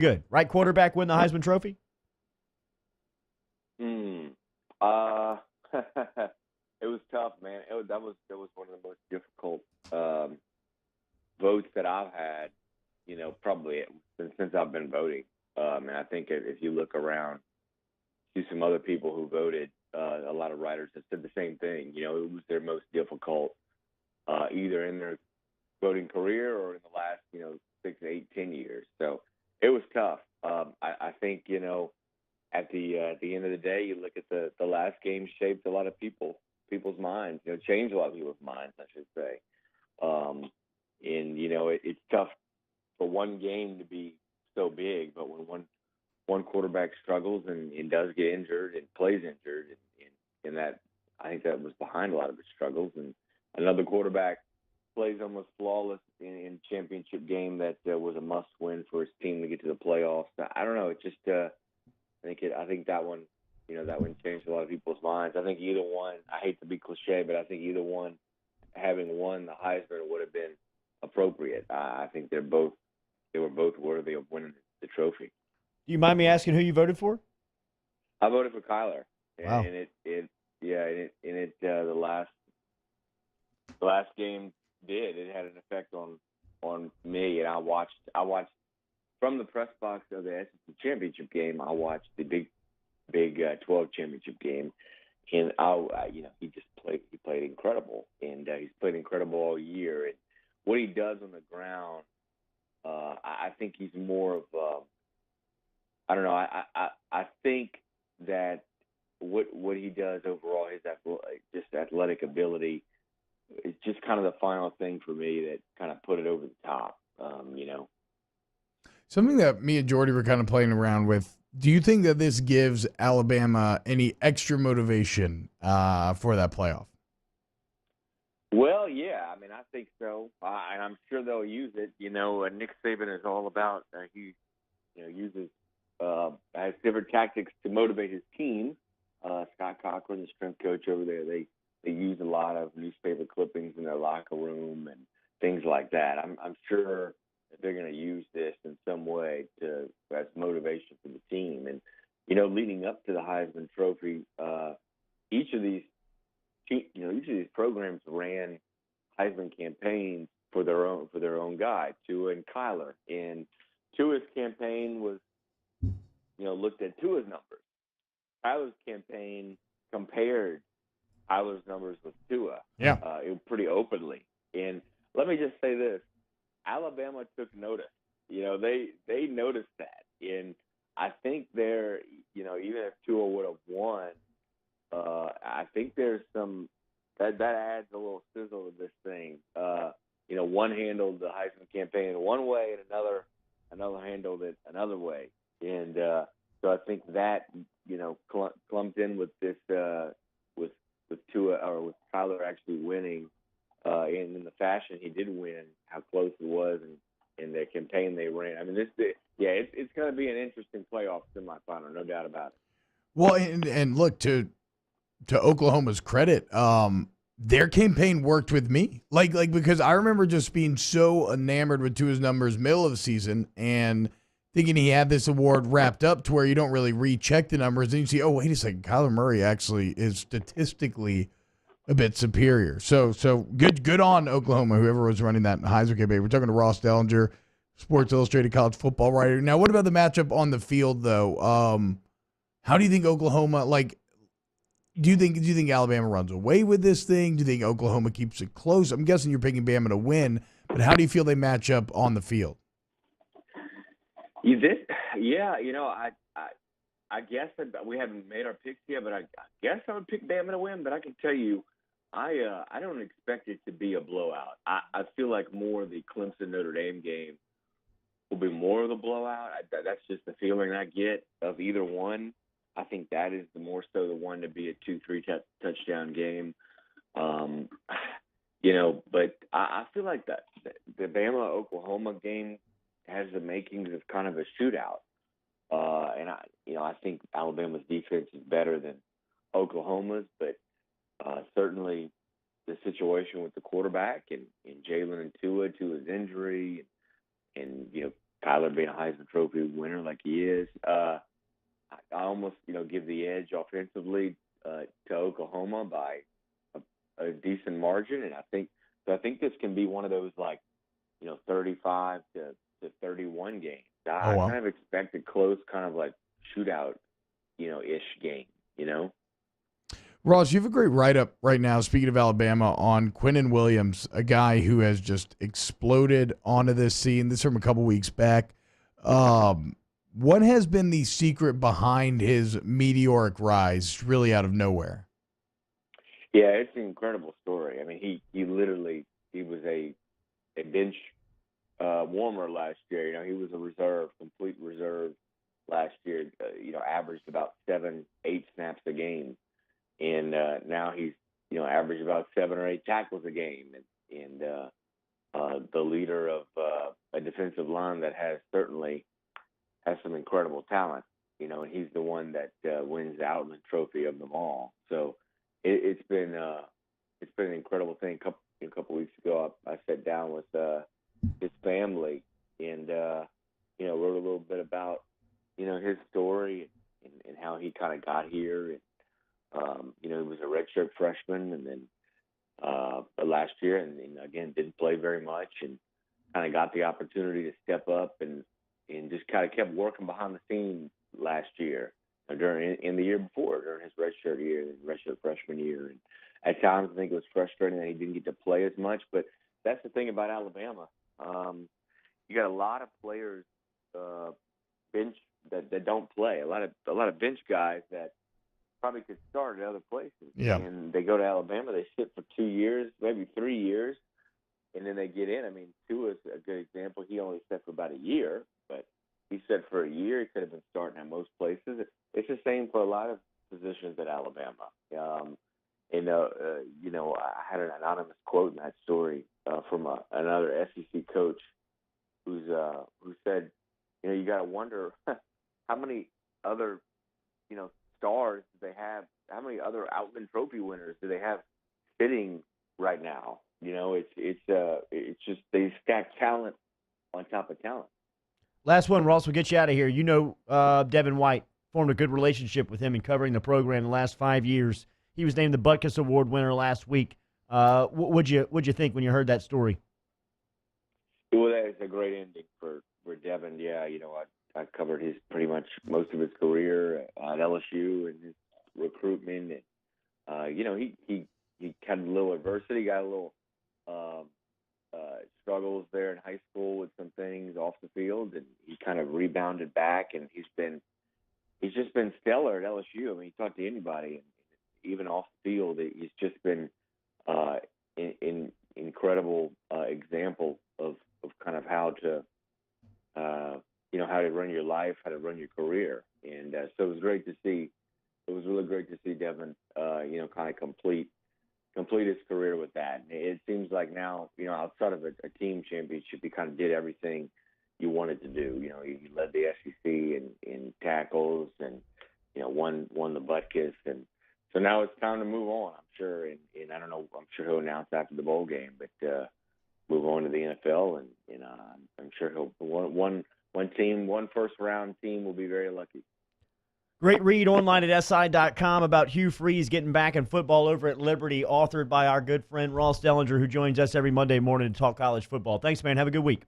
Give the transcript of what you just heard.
Good. Right quarterback win the Heisman Trophy? Hmm. Uh, it was tough, man. That was one of the most difficult um, votes that I've had. Probably since I've been voting. And I think if you look around, see some other people who voted. A lot of writers have said the same thing. It was their most difficult, either in their voting career or in the last, 6, 8, 10 years. So it was tough. I think at the end of the day, you look at the last game shaped a lot of people's minds. Changed a lot of people's minds, I should say. Um, and it's tough for one game to be so big, but when one quarterback struggles and does get injured and plays injured, and that I think that was behind a lot of his struggles. And another quarterback plays almost flawless in championship game that was a must win for his team to get to the playoffs. I don't know. It just I think that one, that one changed a lot of people's minds. I think either one. I hate to be cliche, but I think either one having won the Heisman would have been appropriate. I think they were both worthy of winning the trophy. Do you mind me asking who you voted for? I voted for Kyler, Wow. and it yeah, the last game it had an effect on me, and I watched from the press box of the SEC championship game. I watched the Big 12 championship game, and he played incredible, and he's played incredible all year, and what he does on the ground, I think he's more of I don't know. I think that what he does overall, his just athletic ability, is just kind of the final thing for me that kind of put it over the top. Something that me and Jordy were kind of playing around with. Do you think that this gives Alabama any extra motivation for that playoff? Well, yeah, I mean, I think so, and I'm sure they'll use it. Nick Saban is all about he uses has different tactics to motivate his team. Scott Cochran, the strength coach over there, they use a lot of newspaper clippings in their locker room and things like that. I'm sure that they're going to use this in some way to as motivation for the team. And leading up to the Heisman Trophy, each of these each of these programs ran Heisman campaigns for their own guy, Tua and Kyler. And Tua's campaign was looked at Tua's numbers. Kyler's campaign compared Kyler's numbers with Tua, Yeah. pretty openly. And let me just say this: Alabama took notice. They noticed that, and I think even if Tua would have won, I think there's some that adds a little sizzle to this thing. One handled the Heisman campaign in one way, and another handled it another way, and so I think that clumped in with this with Tua or with Tyler actually winning, and in the fashion he did win, how close it was, and in the campaign they ran. I mean, it's going to be an interesting playoff semifinal, no doubt about it. Well, and look to Oklahoma's credit, their campaign worked with me. Like because I remember just being so enamored with Tua's numbers middle of the season and thinking he had this award wrapped up to where you don't really recheck the numbers and you see, oh wait a second, Kyler Murray actually is statistically a bit superior. So good on Oklahoma, whoever was running that Heisman campaign. We're talking to Ross Dellenger, Sports Illustrated college football writer. Now, what about the matchup on the field though? How do you think Oklahoma like? Do you think Alabama runs away with this thing? Do you think Oklahoma keeps it close? I'm guessing you're picking Bama to win, but how do you feel they match up on the field? You did, yeah. I guess we haven't made our picks yet, but I guess I would pick Bama to win. But I can tell you, I don't expect it to be a blowout. I feel like more the Clemson Notre Dame game will be more of the blowout. That's just the feeling I get of either one. I think that is the more so the one to be a 2-3 touchdown game. Um, but I feel like that the Bama Oklahoma game has the makings of kind of a shootout. And I think Alabama's defense is better than Oklahoma's, but certainly the situation with the quarterback and Jalen and Tua's injury, and Kyler being a Heisman Trophy winner like he is. I almost, give the edge offensively to Oklahoma by a decent margin, and I think this can be one of those 35 to 31 games. Oh, I wow. kind of expect a close, kind of like shootout, ish game. Ross, you have a great write-up right now, speaking of Alabama, on Quinnen Williams, a guy who has just exploded onto this scene. This from a couple weeks back. What has been the secret behind his meteoric rise, really out of nowhere? Yeah, it's an incredible story. I mean, he literally was a bench warmer last year. He was a complete reserve last year. Averaged about 7-8 snaps a game. And now he's, averaged about 7 or 8 tackles a game, and the leader of a defensive line that certainly has some incredible talent, and he's the one that wins the Heisman Trophy of them all. So it's been an incredible thing. A couple weeks ago, I sat down with his family and wrote a little bit about his story and how he kind of got here. And he was a redshirt freshman, and then last year, and again didn't play very much, and kind of got the opportunity to step up and just kind of kept working behind the scenes last year, in the year before, during his redshirt freshman year. And at times, I think it was frustrating that he didn't get to play as much. But that's the thing about Alabama. You got a lot of players bench that don't play. A lot of bench guys that probably could start at other places. Yeah. And they go to Alabama, they sit for 2 years, maybe 3 years, and then they get in. I mean, Tua is a good example. He only sat for about a year, but he sat for a year. He could have been starting at most places. It's the same for a lot of positions at Alabama. I had an anonymous quote in that story from another SEC coach who said, you got to wonder how many other, stars do they have? How many other Heisman Trophy winners do they have sitting right now? It's just they stack talent on top of talent. Last one, Ross, we'll get you out of here. Devin White, formed a good relationship with him in covering the program the last 5 years. He was named the Butkus Award winner last week. What'd you think when you heard that story? Well, that is a great ending for Devin. Yeah, I covered pretty much most of his career at LSU and his recruitment. And, he had a little adversity, got a little struggles there in high school with some things off the field, and he kind of rebounded back, and he's just been stellar at LSU. I mean, you talk to anybody, and even off the field, he's just been an incredible example of kind of how to run your life, how to run your career. And so it was great to see. It was really great to see Devin, kind of complete his career with that. And it seems like now, outside of a team championship, he kind of did everything you wanted to do. He led the SEC in tackles and, won the Butkus. And so now it's time to move on, I'm sure. And I don't know, I'm sure he'll announce after the bowl game, but move on to the NFL. And I'm sure he'll one first-round team will be very lucky. Great read online at SI.com about Hugh Freeze getting back in football over at Liberty, authored by our good friend Ross Dellenger, who joins us every Monday morning to talk college football. Thanks, man. Have a good week.